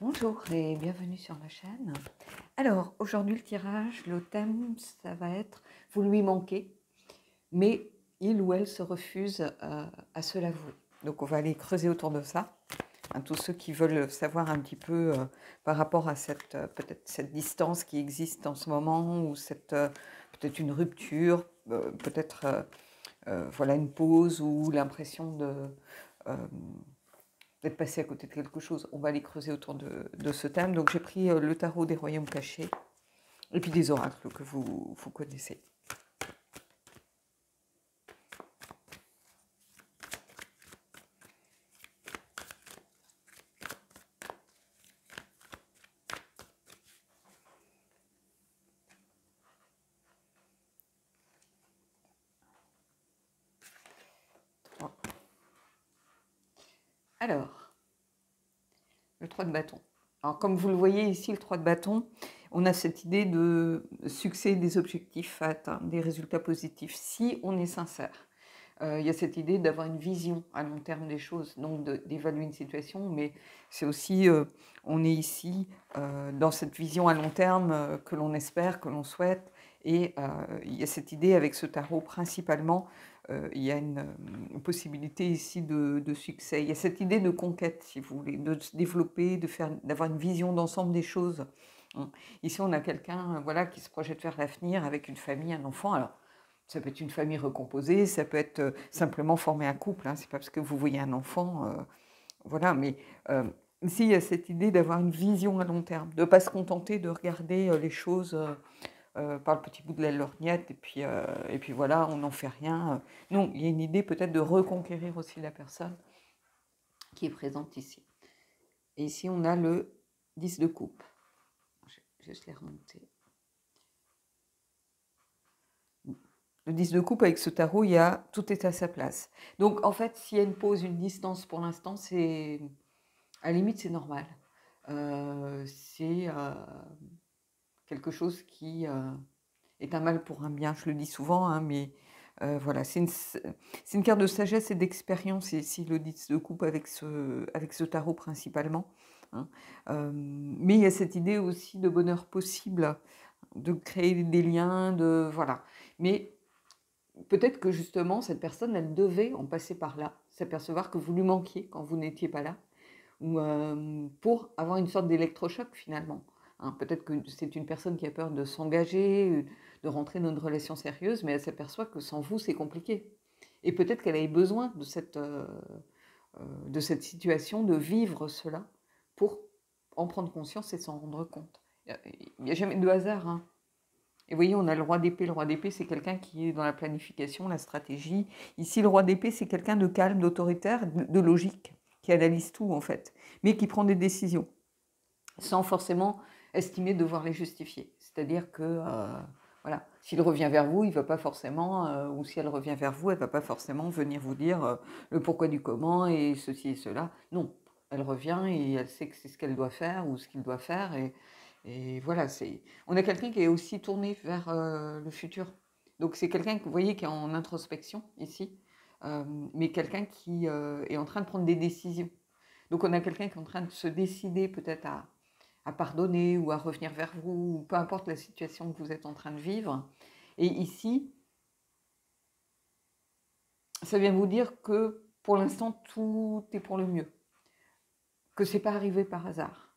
Bonjour et bienvenue sur ma chaîne. Alors, aujourd'hui, le tirage, le thème, ça va être « Vous lui manquez », mais il ou elle se refuse à se l'avouer. Donc, on va aller creuser autour de ça. Tous ceux qui veulent savoir un petit peu par rapport à cette peut-être cette distance qui existe en ce moment, ou cette peut-être une rupture, peut-être voilà une pause ou l'impression euh, d'être passé à côté de quelque chose. On va aller creuser autour de ce thème. Donc j'ai pris le tarot des royaumes cachés et puis des oracles que vous connaissez. Alors, le 3 de bâton. Alors comme vous le voyez ici, le 3 de bâton, on a cette idée de succès, des objectifs à atteindre, des résultats positifs, si on est sincère. Il y a cette idée d'avoir une vision à long terme des choses, donc d'évaluer une situation, mais c'est aussi, on est ici dans cette vision à long terme que l'on espère, que l'on souhaite, et il y a cette idée avec ce tarot principalement, il y a une possibilité ici de succès. Il y a cette idée de conquête, si vous voulez, de se développer, d'avoir une vision d'ensemble des choses. Ici, on a quelqu'un voilà, qui se projette vers l'avenir avec une famille, un enfant. Alors, ça peut être une famille recomposée, ça peut être simplement former un couple. Hein, c'est pas parce que vous voyez un enfant, voilà. Mais ici, il y a cette idée d'avoir une vision à long terme, de ne pas se contenter de regarder les choses par le petit bout de la lorgnette et puis voilà, on n'en fait rien. Non, il y a une idée peut-être de reconquérir aussi la personne qui est présente ici. Et ici, on a le 10 de coupe. Je vais juste les remonter. Le 10 de coupe, avec ce tarot, il y a tout est à sa place. Donc, en fait, s'il y a une pause, une distance pour l'instant, c'est à la limite, c'est normal. C'est quelque chose qui est un mal pour un bien. Je le dis souvent, hein, mais voilà, c'est une carte de sagesse et d'expérience ici, le 10 de coupe avec ce tarot principalement. Hein. Mais il y a cette idée aussi de bonheur possible, de créer des liens, de voilà. Mais peut-être que justement, cette personne, elle devait en passer par là, s'apercevoir que vous lui manquiez quand vous n'étiez pas là, ou pour avoir une sorte d'électrochoc finalement. Hein, peut-être que c'est une personne qui a peur de s'engager, de rentrer dans une relation sérieuse, mais elle s'aperçoit que sans vous, c'est compliqué. Et peut-être qu'elle avait besoin de cette situation, de vivre cela, pour en prendre conscience et s'en rendre compte. Il n'y a jamais de hasard, hein. Et vous voyez, on a le roi d'épée. Le roi d'épée, c'est quelqu'un qui est dans la planification, la stratégie. Ici, le roi d'épée, c'est quelqu'un de calme, d'autoritaire, de logique, qui analyse tout, en fait, mais qui prend des décisions, sans forcément estimer devoir les justifier. C'est-à-dire que, voilà, s'il revient vers vous, il ne va pas forcément, ou si elle revient vers vous, elle ne va pas forcément venir vous dire le pourquoi du comment et ceci et cela. Non, elle revient et elle sait que c'est ce qu'elle doit faire ou ce qu'il doit faire. Et voilà, on a quelqu'un qui est aussi tourné vers le futur. Donc c'est quelqu'un que vous voyez qui est en introspection ici, mais quelqu'un qui est en train de prendre des décisions. Donc on a quelqu'un qui est en train de se décider peut-être à pardonner ou à revenir vers vous, ou peu importe la situation que vous êtes en train de vivre. Et ici, ça vient vous dire que pour l'instant, tout est pour le mieux, que ce n'est pas arrivé par hasard,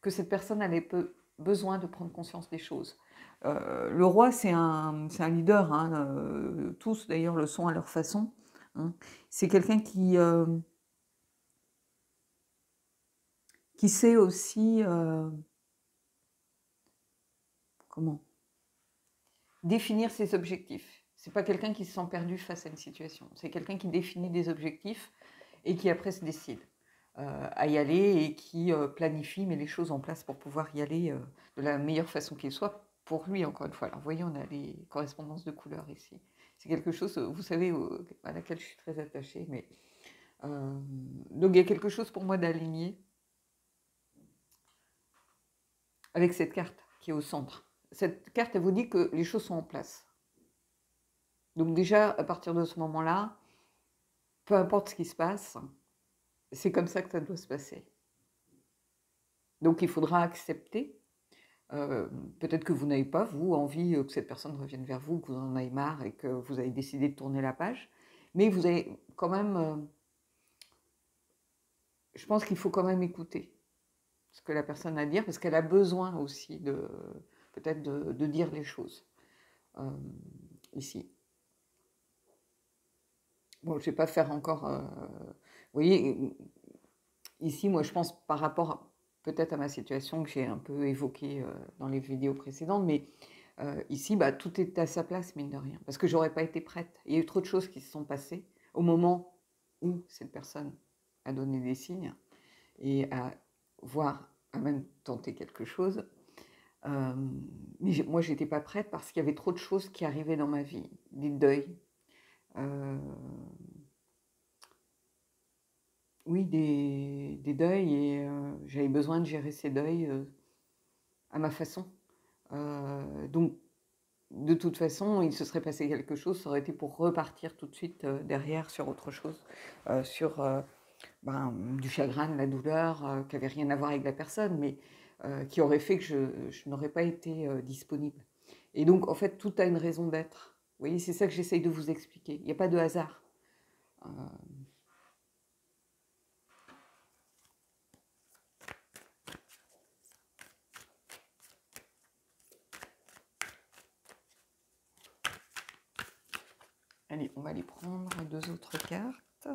que cette personne avait besoin de prendre conscience des choses. Le roi, c'est un leader, hein, tous d'ailleurs le sont à leur façon. Hein. C'est quelqu'un qui sait aussi comment définir ses objectifs. C'est pas quelqu'un qui se sent perdu face à une situation. C'est quelqu'un qui définit des objectifs et qui après se décide à y aller et qui planifie, met les choses en place pour pouvoir y aller de la meilleure façon qu'il soit pour lui, encore une fois. Alors, vous voyez, on a les correspondances de couleurs ici. C'est quelque chose, vous savez, à laquelle je suis très attachée. Mais, donc, il y a quelque chose pour moi d'aligné avec cette carte qui est au centre. Cette carte, elle vous dit que les choses sont en place. Donc déjà, à partir de ce moment-là, peu importe ce qui se passe, c'est comme ça que ça doit se passer. Donc il faudra accepter. Peut-être que vous n'avez pas, vous, envie que cette personne revienne vers vous, que vous en avez marre et que vous avez décidé de tourner la page. Mais vous avez quand même... je pense qu'il faut quand même écouter ce que la personne a à dire, parce qu'elle a besoin aussi peut-être de dire les choses ici. Bon, je ne vais pas faire encore... vous voyez, ici, moi, je pense par rapport peut-être à ma situation que j'ai un peu évoquée dans les vidéos précédentes, mais ici, bah, tout est à sa place, mine de rien, parce que j'aurais pas été prête. Il y a eu trop de choses qui se sont passées au moment où cette personne a donné des signes et à même tenter quelque chose. Mais moi, je n'étais pas prête parce qu'il y avait trop de choses qui arrivaient dans ma vie, des deuils. Oui, des deuils, et j'avais besoin de gérer ces deuils à ma façon. Donc, de toute façon, il se serait passé quelque chose, ça aurait été pour repartir tout de suite derrière sur autre chose, sur du chagrin, de la douleur, qui n'avait rien à voir avec la personne, mais qui aurait fait que je n'aurais pas été disponible. Et donc, en fait, tout a une raison d'être. Vous voyez, c'est ça que j'essaye de vous expliquer. Il n'y a pas de hasard. Allez, on va aller prendre 2 autres cartes.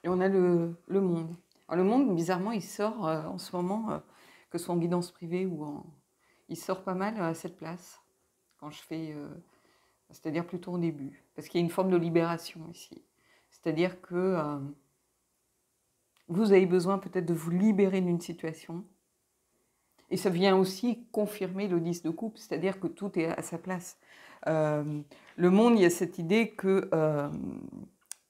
Et on a le monde. Alors, le monde, bizarrement, il sort en ce moment, que ce soit en guidance privée ou en... Il sort pas mal à cette place, quand je fais... c'est-à-dire plutôt au début. Parce qu'il y a une forme de libération ici. C'est-à-dire que vous avez besoin peut-être de vous libérer d'une situation. Et ça vient aussi confirmer le 10 de coupe, c'est-à-dire que tout est à sa place. Le monde, il y a cette idée que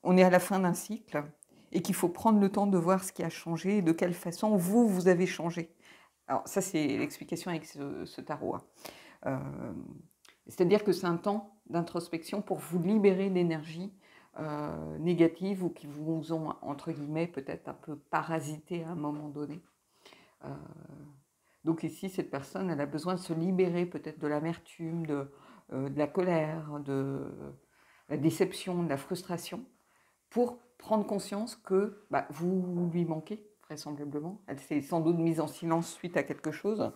on est à la fin d'un cycle et qu'il faut prendre le temps de voir ce qui a changé et de quelle façon vous avez changé. Alors ça, c'est l'explication avec ce tarot. C'est-à-dire que c'est un temps d'introspection pour vous libérer d'énergie négatives ou qui vous ont, entre guillemets, peut-être un peu parasité à un moment donné. Donc ici, cette personne, elle a besoin de se libérer peut-être de l'amertume, de la colère, de la déception, de la frustration, pour prendre conscience que vous lui manquez, vraisemblablement. Elle s'est sans doute mise en silence suite à quelque chose.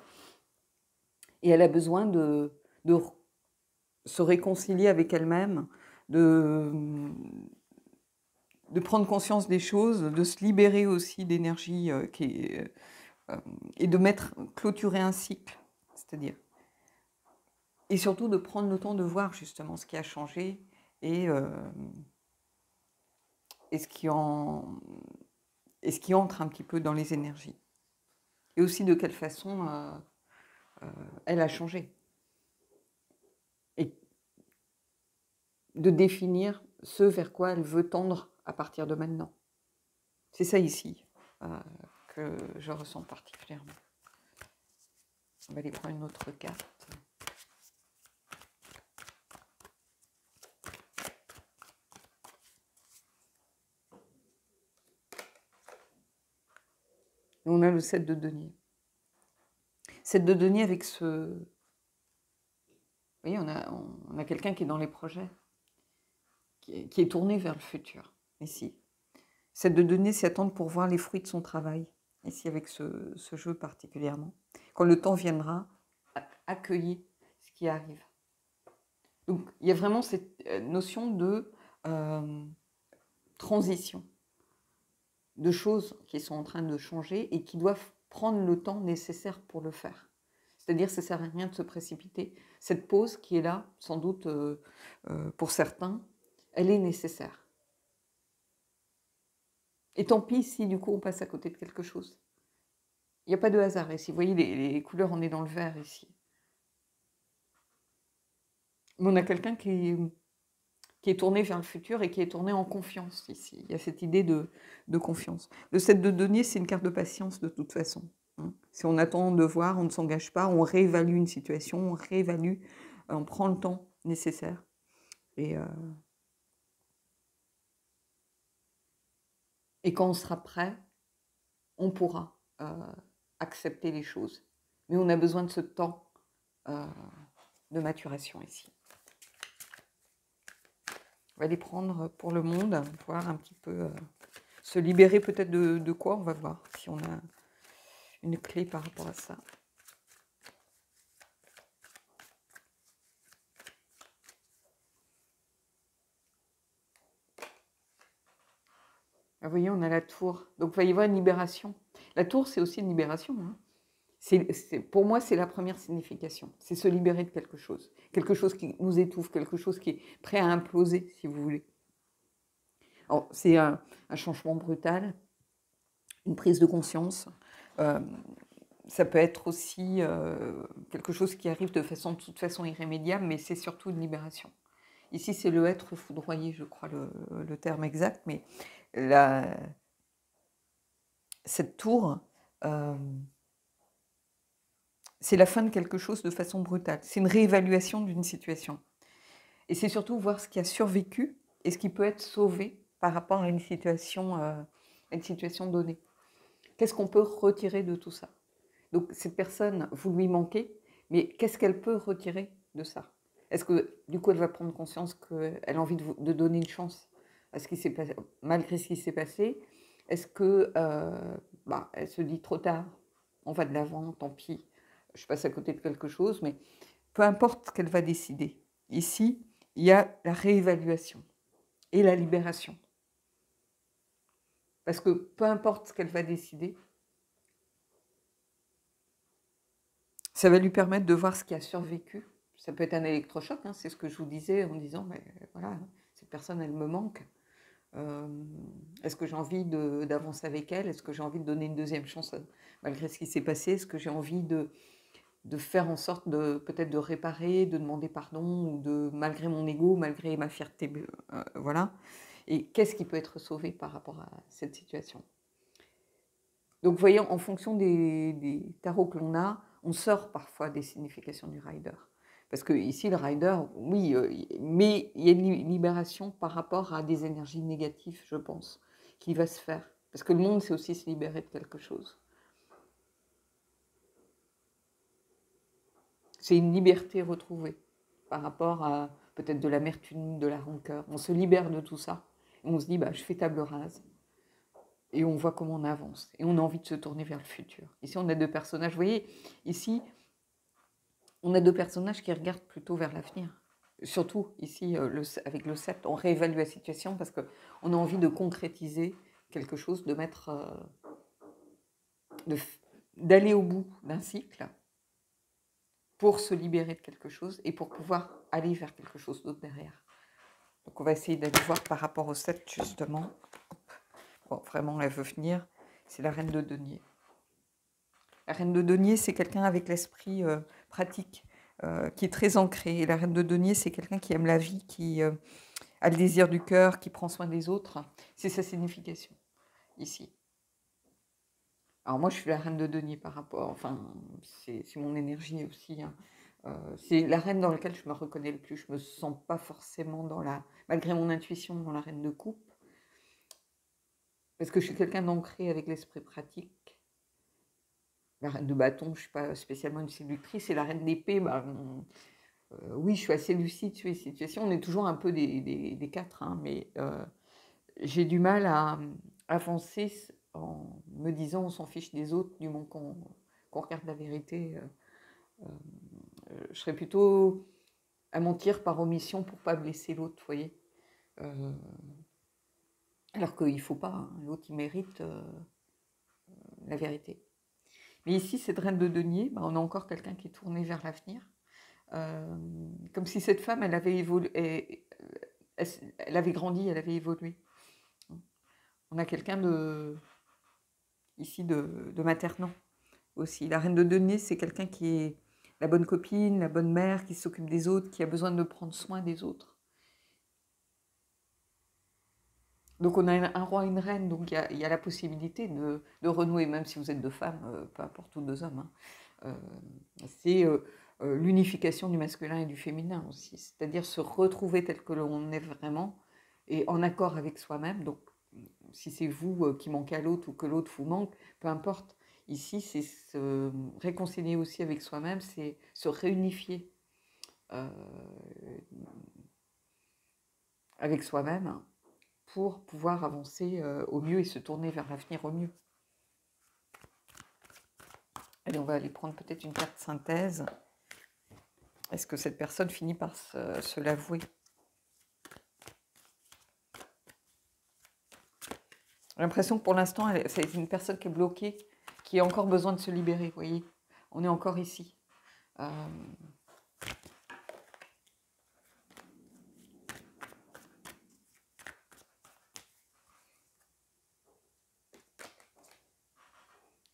Et elle a besoin de se réconcilier avec elle-même, de prendre conscience des choses, de se libérer aussi d'énergie et de clôturer un cycle, c'est-à-dire. Et surtout de prendre le temps de voir justement ce qui a changé et ce qui entre un petit peu dans les énergies. Et aussi de quelle façon elle a changé. Et de définir ce vers quoi elle veut tendre à partir de maintenant. C'est ça ici que je ressens particulièrement. On va aller prendre une autre carte. Et on a le 7 de denier. 7 de denier avec ce... Vous voyez, on a quelqu'un qui est dans les projets, qui est tourné vers le futur, ici. 7 de denier, c'est attendre pour voir les fruits de son travail, ici avec ce jeu particulièrement. Quand le temps viendra, accueillir ce qui arrive. Donc, il y a vraiment cette notion de transition, de choses qui sont en train de changer et qui doivent prendre le temps nécessaire pour le faire. C'est-à-dire que ça ne sert à rien de se précipiter. Cette pause qui est là, sans doute pour certains, elle est nécessaire. Et tant pis si du coup on passe à côté de quelque chose. Il n'y a pas de hasard ici. Vous voyez, les couleurs, on est dans le vert ici. Mais on a quelqu'un qui est tourné vers le futur et qui est tourné en confiance ici. Il y a cette idée de confiance. Le 7 de denier, c'est une carte de patience de toute façon. Si on attend de voir, on ne s'engage pas, on réévalue une situation, on réévalue, on prend le temps nécessaire. Et Et quand on sera prêt, on pourra accepter les choses. Mais on a besoin de ce temps de maturation ici. On va les prendre pour le monde, voir un petit peu, se libérer peut-être de quoi, on va voir si on a une clé par rapport à ça. Vous voyez, on a la tour. Donc, il va y avoir une libération. La tour, c'est aussi une libération. Hein. Pour moi, c'est la première signification. C'est se libérer de quelque chose. Quelque chose qui nous étouffe, quelque chose qui est prêt à imploser, si vous voulez. C'est un changement brutal, une prise de conscience. Ça peut être aussi quelque chose qui arrive de toute façon irrémédiable, mais c'est surtout une libération. Ici, c'est le être foudroyé, je crois, le terme exact, mais cette tour, c'est la fin de quelque chose de façon brutale. C'est une réévaluation d'une situation. Et c'est surtout voir ce qui a survécu et ce qui peut être sauvé par rapport à une situation donnée. Qu'est-ce qu'on peut retirer de tout ça? Donc, cette personne, vous lui manquez, mais qu'est-ce qu'elle peut retirer de ça? Est-ce que, du coup, elle va prendre conscience qu'elle a envie de donner une chance à ce qui s'est passé, malgré ce qui s'est passé? Est-ce que, elle se dit trop tard, on va de l'avant, tant pis, je passe à côté de quelque chose, mais peu importe ce qu'elle va décider. Ici, il y a la réévaluation et la libération. Parce que peu importe ce qu'elle va décider, ça va lui permettre de voir ce qui a survécu. Ça peut être un électrochoc, hein, c'est ce que je vous disais en disant, mais voilà, cette personne, elle me manque. Est-ce que j'ai envie d'avancer avec elle? Est-ce que j'ai envie de donner une deuxième chance malgré ce qui s'est passé? Est-ce que j'ai envie de faire en sorte peut-être de réparer, de demander pardon, ou malgré mon ego, malgré ma fierté, voilà. Et qu'est-ce qui peut être sauvé par rapport à cette situation? Donc, vous voyez, en fonction des tarots que l'on a, on sort parfois des significations du rider. Parce que ici, le rider, oui, mais il y a une libération par rapport à des énergies négatives, je pense, qui va se faire. Parce que le monde, c'est aussi se libérer de quelque chose. C'est une liberté retrouvée par rapport à peut-être de l'amertume, de la rancœur. On se libère de tout ça. Et on se dit, je fais table rase. Et on voit comment on avance. Et on a envie de se tourner vers le futur. Ici, on a deux personnages. Vous voyez, ici, on a deux personnages qui regardent plutôt vers l'avenir. Surtout ici, avec le 7, on réévalue la situation parce qu'on a envie de concrétiser quelque chose, de mettre, d'aller au bout d'un cycle pour se libérer de quelque chose et pour pouvoir aller vers quelque chose d'autre derrière. Donc on va essayer d'aller voir par rapport au 7 justement. Bon, vraiment, elle veut venir. C'est la reine de denier. La reine de denier, c'est quelqu'un avec l'esprit pratique, qui est très ancré. Et la reine de denier, c'est quelqu'un qui aime la vie, qui a le désir du cœur, qui prend soin des autres. C'est sa signification, ici. Alors moi, je suis la reine de denier par rapport... Enfin, c'est mon énergie aussi. Hein. C'est la reine dans laquelle je me reconnais le plus. Je ne me sens pas forcément malgré mon intuition, dans la reine de coupe. Parce que je suis quelqu'un d'ancré avec l'esprit pratique. La reine de bâton, je ne suis pas spécialement une séductrice. Et la reine d'épée, oui, je suis assez lucide sur les situations. On est toujours un peu des quatre, hein, mais j'ai du mal à avancer en me disant on s'en fiche des autres, du moment qu'on regarde la vérité. Je serais plutôt à mentir par omission pour ne pas blesser l'autre, vous voyez. Alors qu'il ne faut pas, hein, l'autre il mérite la vérité. Mais ici, cette reine de denier, on a encore quelqu'un qui est tourné vers l'avenir. Comme si cette femme, elle avait évolué, elle avait grandi, elle avait évolué. On a quelqu'un ici de maternant aussi. La reine de denier, c'est quelqu'un qui est la bonne copine, la bonne mère, qui s'occupe des autres, qui a besoin de prendre soin des autres. Donc on a un roi et une reine, donc il y a la possibilité de renouer, même si vous êtes deux femmes, peu importe, ou deux hommes. Hein. C'est l'unification du masculin et du féminin aussi, c'est-à-dire se retrouver tel que l'on est vraiment, et en accord avec soi-même. Donc si c'est vous qui manquez à l'autre ou que l'autre vous manque, peu importe. Ici, c'est se réconcilier aussi avec soi-même, c'est se réunifier euh, avec soi-même pour pouvoir avancer au mieux et se tourner vers l'avenir au mieux. Allez, on va aller prendre peut-être une carte synthèse. Est-ce que cette personne finit par se l'avouer? J'ai l'impression que pour l'instant, c'est une personne qui est bloquée, qui a encore besoin de se libérer, vous voyez. On est encore ici.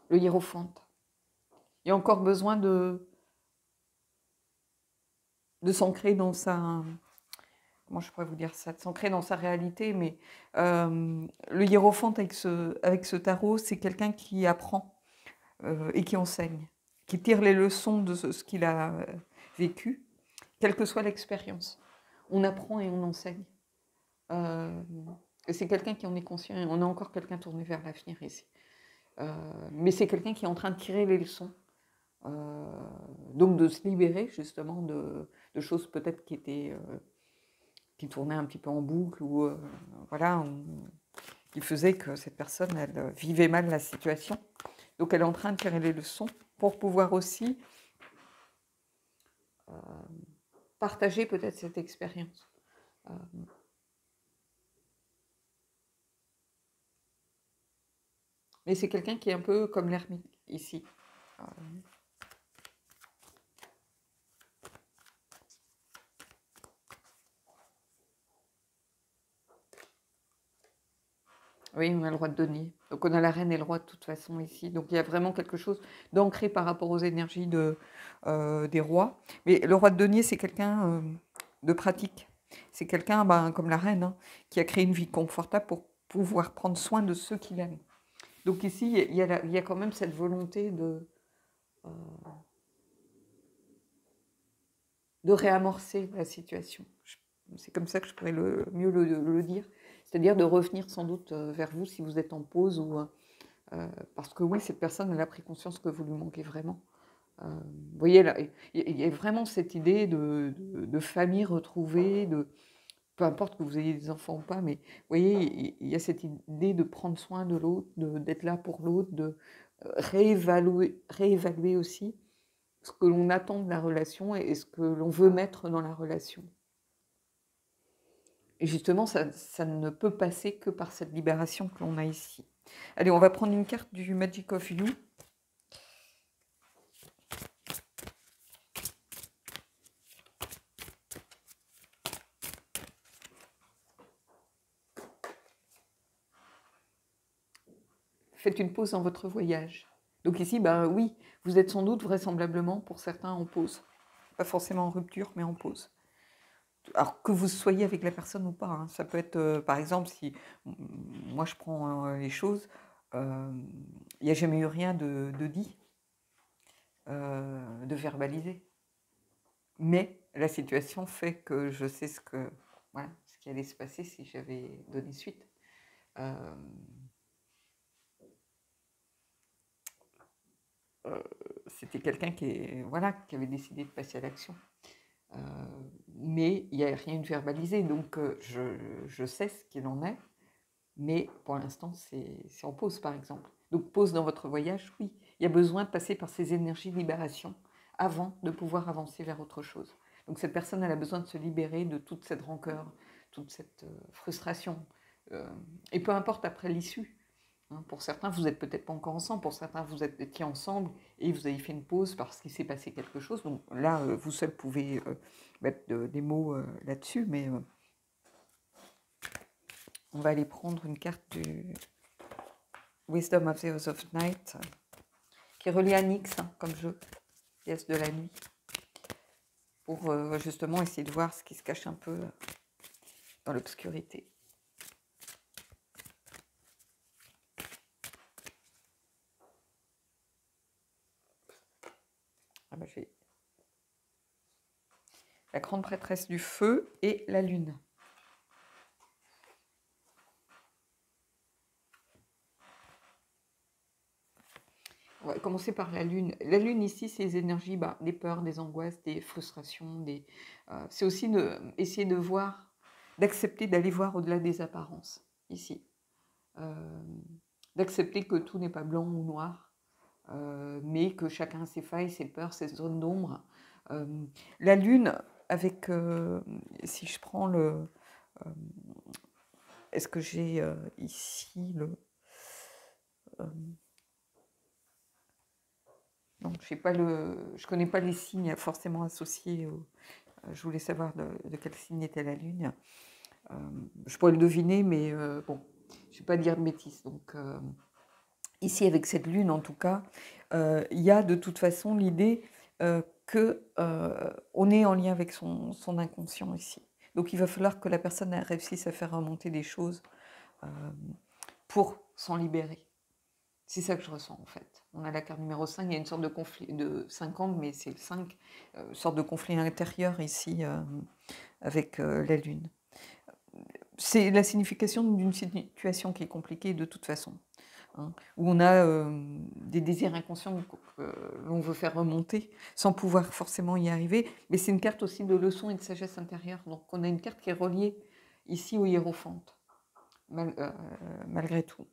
Le hiérophante. Il y a encore besoin de s'ancrer dans sa... Comment je pourrais vous dire ça? De s'ancrer dans sa réalité, mais le hiérophante avec ce tarot, c'est quelqu'un qui apprend et qui enseigne, qui tire les leçons de ce qu'il a vécu, quelle que soit l'expérience. On apprend et on enseigne. C'est quelqu'un qui en est conscient, et on a encore quelqu'un tourné vers l'avenir ici. Mais c'est quelqu'un qui est en train de tirer les leçons. Donc de se libérer justement de choses peut-être qui tournaient un petit peu en boucle ou voilà, qui faisait que cette personne, elle vivait mal la situation. Donc elle est en train de tirer les leçons pour pouvoir aussi partager peut-être cette expérience. Mais c'est quelqu'un qui est un peu comme l'ermite ici. Oui, on a le roi de denier. Donc on a la reine et le roi de toute façon ici. Donc il y a vraiment quelque chose d'ancré par rapport aux énergies des rois. Mais le roi de denier, c'est quelqu'un de pratique. C'est quelqu'un, comme la reine, hein, qui a créé une vie confortable pour pouvoir prendre soin de ceux qu'il aime. Donc ici, il y a quand même cette volonté de réamorcer la situation. C'est comme ça que je pourrais mieux le dire. C'est-à-dire de revenir sans doute vers vous si vous êtes en pause ou... parce que oui, cette personne, elle a pris conscience que vous lui manquez vraiment. Vous voyez, là, il y a vraiment cette idée de famille retrouvée, peu importe que vous ayez des enfants ou pas, mais vous voyez, il y a cette idée de prendre soin de l'autre, d'être là pour l'autre, de réévaluer aussi ce que l'on attend de la relation et ce que l'on veut mettre dans la relation. Et justement, ça ne peut passer que par cette libération que l'on a ici. Allez, on va prendre une carte du Magic of You. Faites une pause dans votre voyage. Donc ici, oui, vous êtes sans doute vraisemblablement, pour certains, en pause. Pas forcément en rupture, mais en pause. Alors que vous soyez avec la personne ou pas, hein. Ça peut être, par exemple, si moi je prends les choses, il n'y a jamais eu rien de dit, de verbalisé. Mais la situation fait que je sais ce qui allait se passer si j'avais donné suite. C'était quelqu'un qui avait décidé de passer à l'action. Mais il n'y a rien de verbalisé, donc je sais ce qu'il en est, mais pour l'instant, c'est en pause, par exemple. Donc, pause dans votre voyage, oui. Il y a besoin de passer par ces énergies de libération avant de pouvoir avancer vers autre chose. Donc, cette personne, elle a besoin de se libérer de toute cette rancœur, toute cette frustration. Et peu importe après l'issue. Hein, pour certains, vous n'êtes peut-être pas encore ensemble. Pour certains, vous étiez ensemble et vous avez fait une pause parce qu'il s'est passé quelque chose. Donc là, vous seul pouvez mettre des mots là-dessus, mais on va aller prendre une carte du Wisdom of the House of Night, qui est reliée à Nyx, hein, comme jeu, pièce de la nuit, pour justement essayer de voir ce qui se cache un peu dans l'obscurité. J'ai la grande prêtresse du feu et la lune. va commencer par la Lune. La Lune, ici, c'est les énergies, des peurs, des angoisses, des frustrations. C'est aussi essayer de voir, d'accepter d'aller voir au-delà des apparences, ici. Euh, D'accepter que tout n'est pas blanc ou noir, mais que chacun a ses failles, ses peurs, ses zones d'ombre. La Lune, avec, si je prends le... euh, est-ce que j'ai ici le... non, je connais pas les signes forcément associés. Je voulais savoir de quel signe était la Lune. Je pourrais le deviner, mais bon, je ne vais pas dire de bêtises. Donc, ici, avec cette Lune, en tout cas, il y a de toute façon l'idée qu'on est en lien avec son inconscient ici. Donc, il va falloir que la personne réussisse à faire remonter des choses pour s'en libérer. C'est ça que je ressens en fait. On a la carte numéro 5, il y a une sorte de conflit de 50, mais c'est le 5, une sorte de conflit intérieur ici avec la Lune. C'est la signification d'une situation qui est compliquée de toute façon, hein, où on a des désirs inconscients que l'on veut faire remonter sans pouvoir forcément y arriver. Mais c'est une carte aussi de leçon et de sagesse intérieure. Donc on a une carte qui est reliée ici au hiérophante, malgré tout.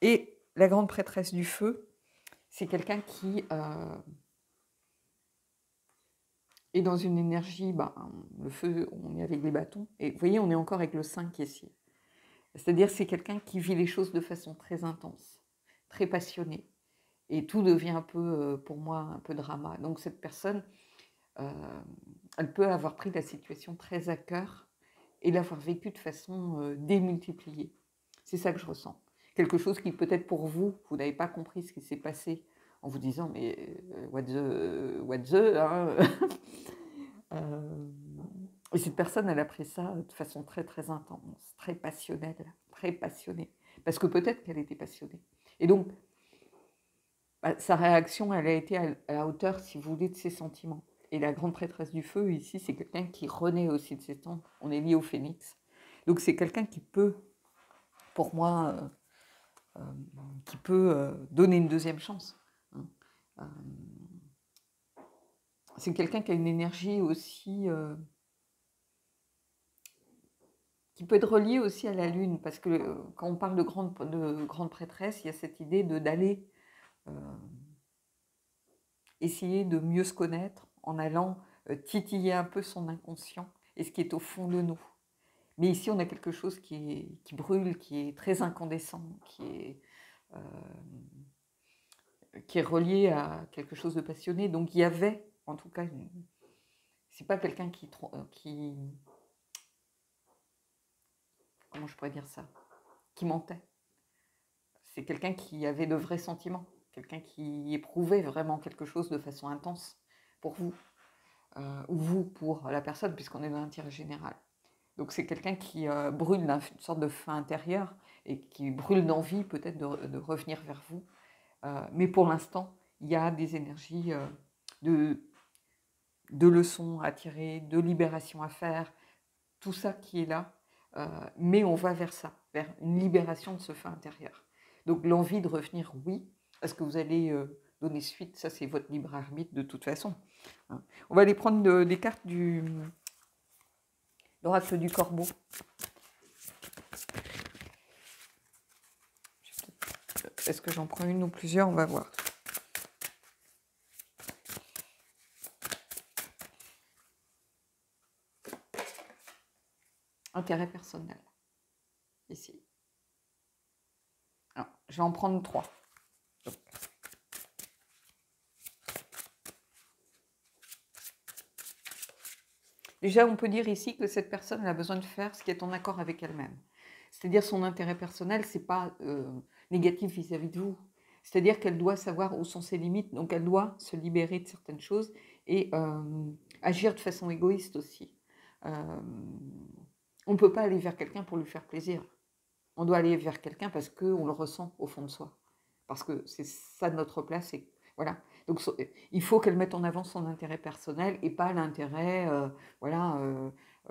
Et la grande prêtresse du feu, c'est quelqu'un qui est dans une énergie, le feu, on est avec les bâtons, et vous voyez, on est encore avec le 5 ici. C'est-à-dire c'est quelqu'un qui vit les choses de façon très intense, très passionnée, et tout devient un peu, pour moi, un peu drama. Donc cette personne, elle peut avoir pris la situation très à cœur et l'avoir vécue de façon démultipliée. C'est ça que je ressens. Quelque chose qui peut-être pour vous, vous n'avez pas compris ce qui s'est passé en vous disant mais what the hein et cette personne, elle a pris ça de façon très très intense, très passionnelle, très passionnée, parce que peut-être qu'elle était passionnée. Et donc, sa réaction, elle a été à la hauteur, si vous voulez, de ses sentiments. Et la grande prêtresse du feu, ici, c'est quelqu'un qui renaît aussi de ses temps. On est lié au phénix. Donc c'est quelqu'un qui peut, pour moi, qui peut donner une deuxième chance. C'est quelqu'un qui a une énergie aussi, qui peut être reliée aussi à la Lune, parce que quand on parle de grande prêtresse, il y a cette idée d'aller essayer de mieux se connaître en allant titiller un peu son inconscient et ce qui est au fond de nous. Mais ici, on a quelque chose qui brûle, qui est très incandescent, qui est relié à quelque chose de passionné. Donc il y avait, en tout cas, c'est pas quelqu'un qui, comment je pourrais dire ça, qui mentait. C'est quelqu'un qui avait de vrais sentiments, quelqu'un qui éprouvait vraiment quelque chose de façon intense pour vous, ou vous pour la personne, puisqu'on est dans l'intérêt général. Donc c'est quelqu'un qui brûle d'une sorte de feu intérieur et qui brûle d'envie peut-être de revenir vers vous. Mais pour l'instant, il y a des énergies de leçons à tirer, de libération à faire, tout ça qui est là. Mais on va vers ça, vers une libération de ce feu intérieur. Donc l'envie de revenir, oui. Est-ce que vous allez donner suite? Ça, c'est votre libre arbitre de toute façon. Hein. On va aller prendre des cartes du l'oracle du corbeau. Est-ce que j'en prends une ou plusieurs? On va voir. Intérêt personnel. Ici. Alors, je vais en prendre 3. Déjà, on peut dire ici que cette personne a besoin de faire ce qui est en accord avec elle-même. C'est-à-dire son intérêt personnel, ce n'est pas négatif vis-à-vis de vous. C'est-à-dire qu'elle doit savoir où sont ses limites, donc elle doit se libérer de certaines choses et agir de façon égoïste aussi. On ne peut pas aller vers quelqu'un pour lui faire plaisir. On doit aller vers quelqu'un parce qu'on le ressent au fond de soi. Parce que c'est ça notre place. Et voilà. Donc il faut qu'elle mette en avant son intérêt personnel et pas l'intérêt,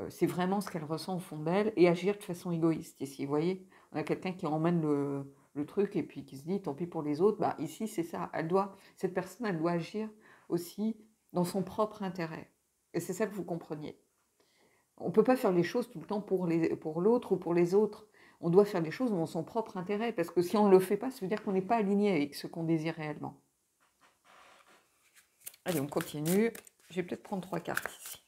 c'est vraiment ce qu'elle ressent au fond d'elle et agir de façon égoïste ici. Vous voyez, on a quelqu'un qui emmène le truc et puis qui se dit tant pis pour les autres. Bah, ici, c'est ça. Cette personne, elle doit agir aussi dans son propre intérêt. Et c'est ça que vous compreniez. On ne peut pas faire les choses tout le temps pour l'autre ou pour les autres. On doit faire les choses dans son propre intérêt, parce que si on ne le fait pas, ça veut dire qu'on n'est pas aligné avec ce qu'on désire réellement. Allez, on continue. Je vais peut-être prendre 3 cartes ici.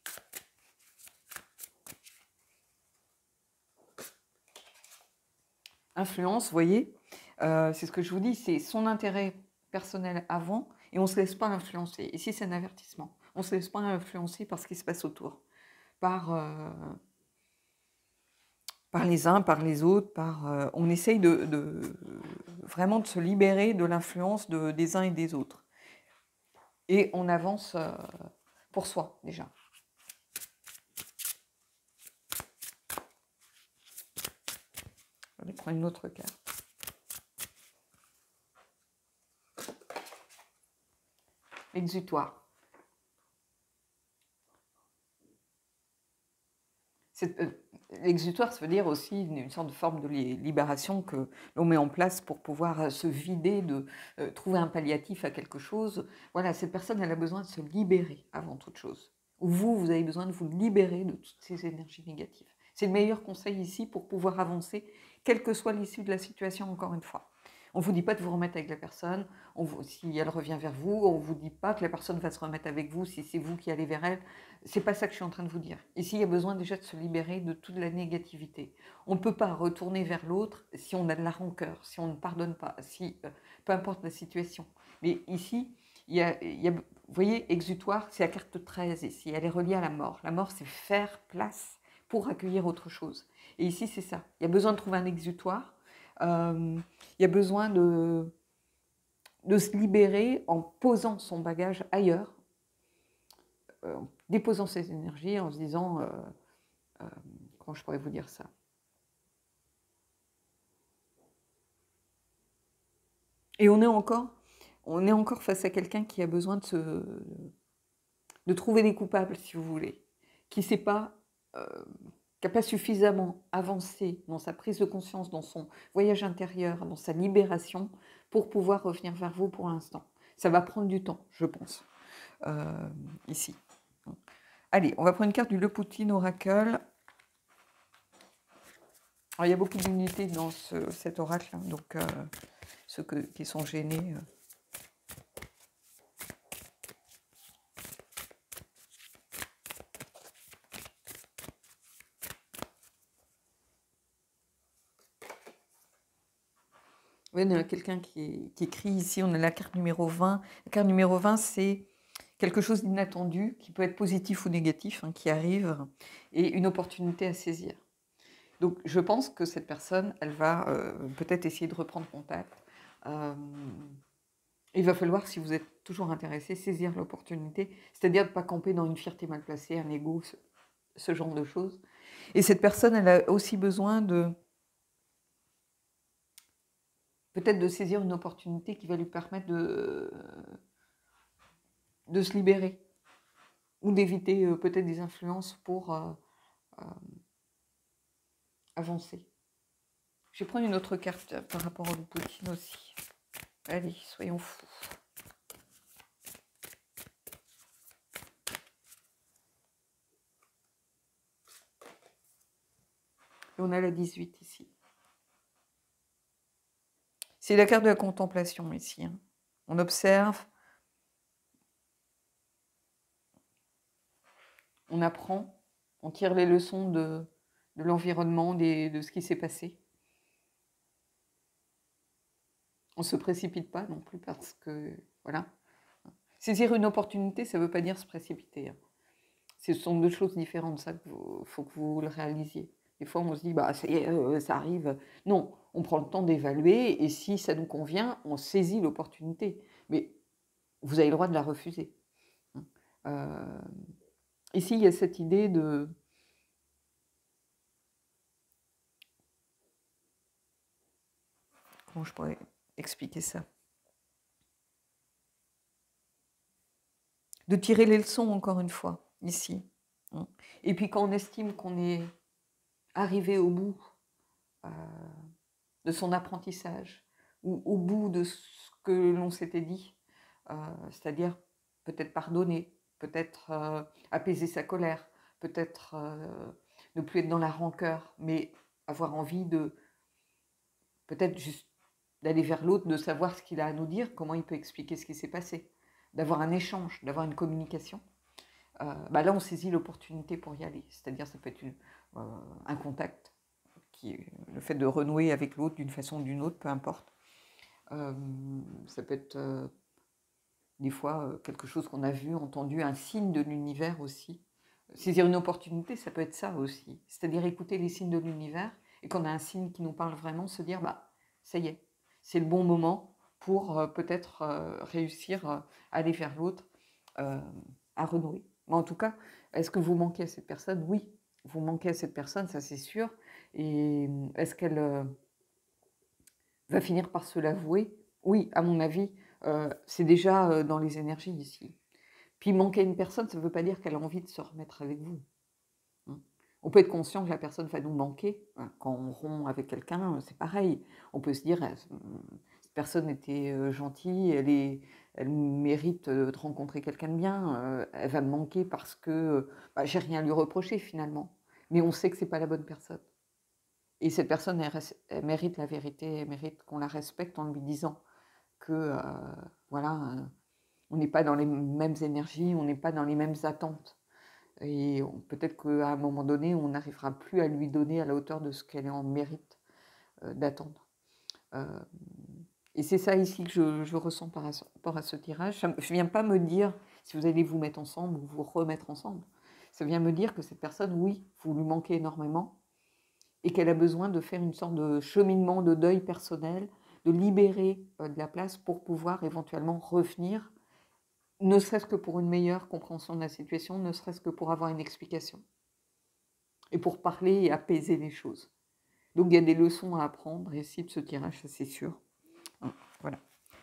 Influence, vous voyez, c'est ce que je vous dis, c'est son intérêt personnel avant, et on ne se laisse pas influencer. Ici, c'est un avertissement. On ne se laisse pas influencer par ce qui se passe autour, par les uns, par les autres, on essaye vraiment de se libérer de l'influence des uns et des autres. Et on avance pour soi, déjà. Je vais prendre une autre carte. Exutoire. L'exutoire, ça veut dire aussi une sorte de forme de libération que l'on met en place pour pouvoir se vider, trouver un palliatif à quelque chose. Voilà, cette personne, elle a besoin de se libérer avant toute chose. Ou vous avez besoin de vous libérer de toutes ces énergies négatives. C'est le meilleur conseil ici pour pouvoir avancer, quelle que soit l'issue de la situation, encore une fois. On ne vous dit pas de vous remettre avec la personne, si elle revient vers vous, on ne vous dit pas que la personne va se remettre avec vous si c'est vous qui allez vers elle. C'est pas ça que je suis en train de vous dire. Ici, il y a besoin déjà de se libérer de toute la négativité. On ne peut pas retourner vers l'autre si on a de la rancœur, si on ne pardonne pas, peu importe la situation. Mais ici, vous voyez, exutoire, c'est la carte 13 ici, elle est reliée à la mort. La mort, c'est faire place pour accueillir autre chose. Et ici, c'est ça. Il y a besoin de trouver un exutoire. Il y a besoin de se libérer en posant son bagage ailleurs, en déposant ses énergies, en se disant, comment je pourrais vous dire ça? Et on est encore face à quelqu'un qui a besoin de trouver des coupables, si vous voulez, qui n'a pas suffisamment avancé dans sa prise de conscience, dans son voyage intérieur, dans sa libération, pour pouvoir revenir vers vous pour l'instant. Ça va prendre du temps, je pense, ici. Allez, on va prendre une carte du Le Poutine Oracle. Alors, il y a beaucoup d'unités dans cet oracle, hein, donc ceux qui sont gênés... Oui, il y a quelqu'un qui écrit ici, on a la carte numéro 20. La carte numéro 20, c'est quelque chose d'inattendu, qui peut être positif ou négatif, hein, qui arrive, et une opportunité à saisir. Donc, je pense que cette personne, elle va peut-être essayer de reprendre contact. Il va falloir, si vous êtes toujours intéressé, saisir l'opportunité, c'est-à-dire de ne pas camper dans une fierté mal placée, un ego, ce genre de choses. Et cette personne, elle a aussi besoin peut-être de saisir une opportunité qui va lui permettre de se libérer ou d'éviter peut-être des influences pour avancer. Je vais prendre une autre carte par rapport au Poutine aussi. Allez, soyons fous. Et on a la 18 ici. C'est la carte de la contemplation ici. Hein. On observe, on apprend, on tire les leçons de l'environnement, de ce qui s'est passé. On ne se précipite pas non plus parce que, voilà. Saisir une opportunité, ça ne veut pas dire se précipiter. Hein. Ce sont deux choses différentes, ça, qu'il faut que vous le réalisiez. Des fois, on se dit, bah, ça arrive. Non, on prend le temps d'évaluer et si ça nous convient, on saisit l'opportunité. Mais vous avez le droit de la refuser. Ici, il y a cette idée de... Comment je pourrais expliquer ça? De tirer les leçons, encore une fois, ici. Et puis, quand on estime qu'on est arrivé au bout de son apprentissage, ou au bout de ce que l'on s'était dit, c'est-à-dire peut-être pardonner, peut-être apaiser sa colère, peut-être ne plus être dans la rancœur, mais avoir envie de peut-être juste d'aller vers l'autre, de savoir ce qu'il a à nous dire, comment il peut expliquer ce qui s'est passé, d'avoir un échange, d'avoir une communication. Là, on saisit l'opportunité pour y aller. C'est-à-dire, ça peut être un contact, le fait de renouer avec l'autre d'une façon ou d'une autre, peu importe. Ça peut être des fois quelque chose qu'on a vu, entendu, un signe de l'univers aussi. Saisir une opportunité, ça peut être ça aussi. C'est-à-dire écouter les signes de l'univers et quand on a un signe qui nous parle vraiment, se dire, ça y est, c'est le bon moment pour peut-être réussir à aller vers l'autre, à renouer. Mais en tout cas, est-ce que vous manquez à cette personne? Oui, vous manquez à cette personne, ça c'est sûr. Et est-ce qu'elle va finir par se l'avouer? Oui, à mon avis, c'est déjà dans les énergies ici. Puis manquer à une personne, ça ne veut pas dire qu'elle a envie de se remettre avec vous. On peut être conscient que la personne va nous manquer. Quand on rompt avec quelqu'un, c'est pareil. On peut se dire, cette personne était gentille, elle mérite de rencontrer quelqu'un de bien, elle va me manquer parce que j'ai rien à lui reprocher finalement. Mais on sait que ce n'est pas la bonne personne. Et cette personne, elle mérite la vérité, elle mérite qu'on la respecte en lui disant que, voilà, on n'est pas dans les mêmes énergies, on n'est pas dans les mêmes attentes. Et peut-être qu'à un moment donné, on n'arrivera plus à lui donner à la hauteur de ce qu'elle est en mérite d'attendre. Et c'est ça ici que je ressens par rapport à ce tirage. Je ne viens pas me dire si vous allez vous mettre ensemble ou vous remettre ensemble. Ça vient me dire que cette personne, oui, vous lui manquez énormément et qu'elle a besoin de faire une sorte de cheminement de deuil personnel, de libérer de la place pour pouvoir éventuellement revenir, ne serait-ce que pour une meilleure compréhension de la situation, ne serait-ce que pour avoir une explication. Et pour parler et apaiser les choses. Donc il y a des leçons à apprendre ici de ce tirage, ça c'est sûr. Voilà.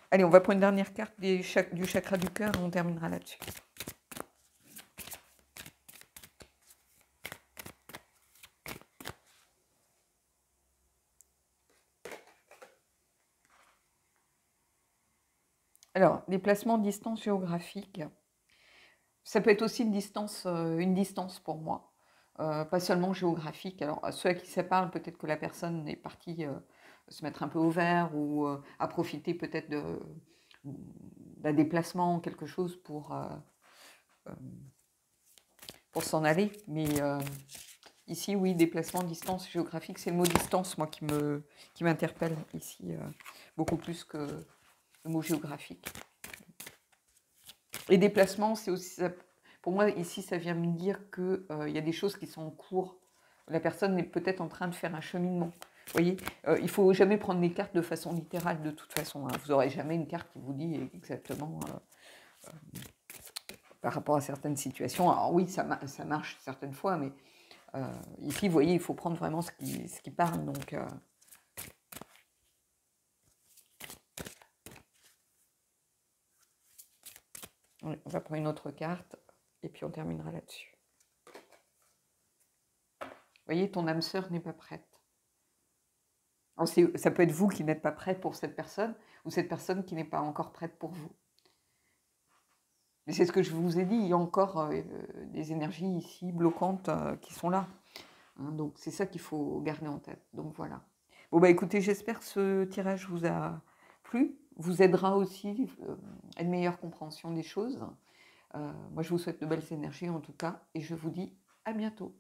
Allez, on va prendre une dernière carte du chakra du cœur et on terminera là-dessus. Alors, déplacement, distance géographique. Ça peut être aussi une distance pour moi. Pas seulement géographique. Alors, ceux à qui ça parle, peut-être que la personne est partie se mettre un peu au vert ou a profité peut-être d'un déplacement, quelque chose pour s'en aller. Mais ici, oui, déplacement, distance géographique, c'est le mot distance, moi, qui m'interpelle ici, beaucoup plus que le mot géographique. Et déplacement, c'est aussi, pour moi, ici, ça vient me dire qu'il y a des choses qui sont en cours. La personne est peut-être en train de faire un cheminement. Vous voyez, il ne faut jamais prendre les cartes de façon littérale, de toute façon. Vous n'aurez jamais une carte qui vous dit exactement par rapport à certaines situations. Alors oui, ça marche certaines fois, mais ici, vous voyez, il faut prendre vraiment ce qui parle. Donc, on va prendre une autre carte et puis on terminera là-dessus. Vous voyez, ton âme sœur n'est pas prête. Alors, ça peut être vous qui n'êtes pas prête pour cette personne ou cette personne qui n'est pas encore prête pour vous. Mais c'est ce que je vous ai dit, il y a encore des énergies ici bloquantes qui sont là. Donc c'est ça qu'il faut garder en tête. Donc voilà. Bon écoutez, j'espère que ce tirage vous a plu, vous aidera aussi à une meilleure compréhension des choses. Moi je vous souhaite de belles énergies en tout cas et je vous dis à bientôt.